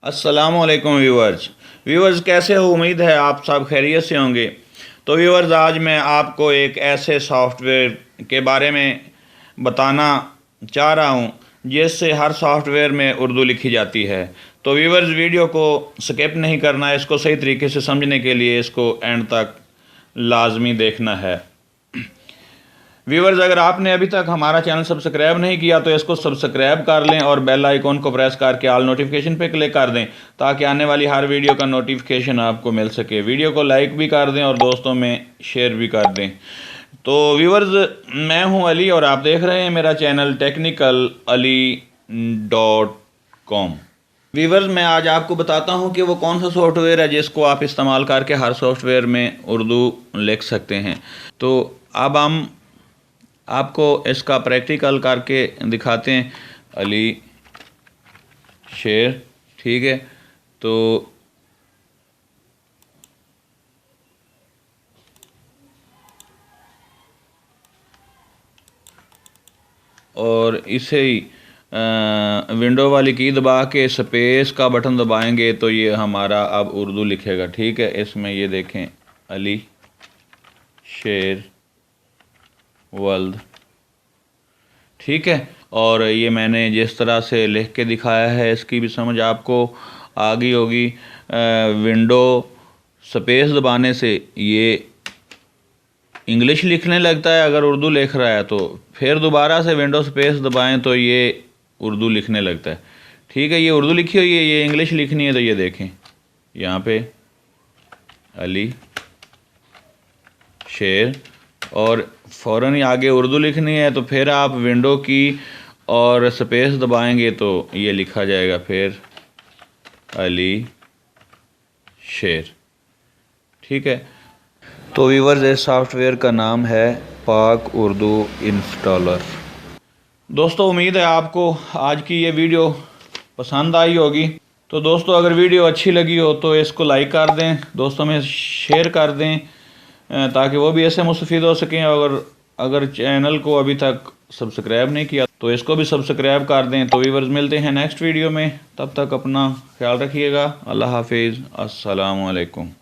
अस्सलामुअलैकुम व्यूवर्स कैसे हो। उम्मीद है आप सब खैरियत से होंगे। तो व्यूवर्स, आज मैं आपको एक ऐसे सॉफ्टवेयर के बारे में बताना चाह रहा हूं जिससे हर सॉफ्टवेयर में उर्दू लिखी जाती है। तो व्यूवर्स, वीडियो को स्किप नहीं करना है। इसको सही तरीके से समझने के लिए इसको एंड तक लाजमी देखना है। व्यूवर्स, अगर आपने अभी तक हमारा चैनल सब्सक्राइब नहीं किया तो इसको सब्सक्राइब कर लें और बेल आइकॉन को प्रेस करके ऑल नोटिफिकेशन पे क्लिक कर दें ताकि आने वाली हर वीडियो का नोटिफिकेशन आपको मिल सके। वीडियो को लाइक भी कर दें और दोस्तों में शेयर भी कर दें। तो व्यूवर्स, मैं हूं अली और आप देख रहे हैं मेरा चैनल technicalali.com। व्यूवर्स, मैं आज आपको बताता हूं कि वो कौन सा सॉफ्टवेयर है जिसको आप इस्तेमाल करके हर सॉफ्टवेयर में उर्दू लिख सकते हैं। तो अब हम आपको इसका प्रैक्टिकल करके दिखाते हैं। अली शेर, ठीक है। तो और इसे ही विंडो वाली की दबा के स्पेस का बटन दबाएंगे तो ये हमारा अब उर्दू लिखेगा, ठीक है। इसमें ये देखें, अली शेर वल्द, ठीक है। और ये मैंने जिस तरह से लिख के दिखाया है इसकी भी समझ आपको आ गई होगी। विंडो स्पेस दबाने से ये इंग्लिश लिखने लगता है अगर उर्दू लिख रहा है, तो फिर दोबारा से विंडो स्पेस दबाएं तो ये उर्दू लिखने लगता है, ठीक है। ये उर्दू लिखी हुई है, ये इंग्लिश लिखनी है तो ये देखें यहाँ पे अली शेर, और फ़ौरन ही आगे उर्दू लिखनी है तो फिर आप विंडो की और स्पेस दबाएंगे तो ये लिखा जाएगा फिर अली शेर, ठीक है। तो व्यूअर्स, इस सॉफ्टवेयर का नाम है पाक उर्दू इंस्टॉलर। दोस्तों, उम्मीद है आपको आज की ये वीडियो पसंद आई होगी। तो दोस्तों, अगर वीडियो अच्छी लगी हो तो इसको लाइक कर दें, दोस्तों में शेयर कर दें ताकि वो भी ऐसे मुस्तफ़ीद हो सकें। और अगर चैनल को अभी तक सब्सक्राइब नहीं किया तो इसको भी सब्सक्राइब कर दें। तो व्यूअर्स, मिलते हैं नेक्स्ट वीडियो में, तब तक अपना ख्याल रखिएगा। अल्लाह हाफिज़, अस्सलामु अलैकुम।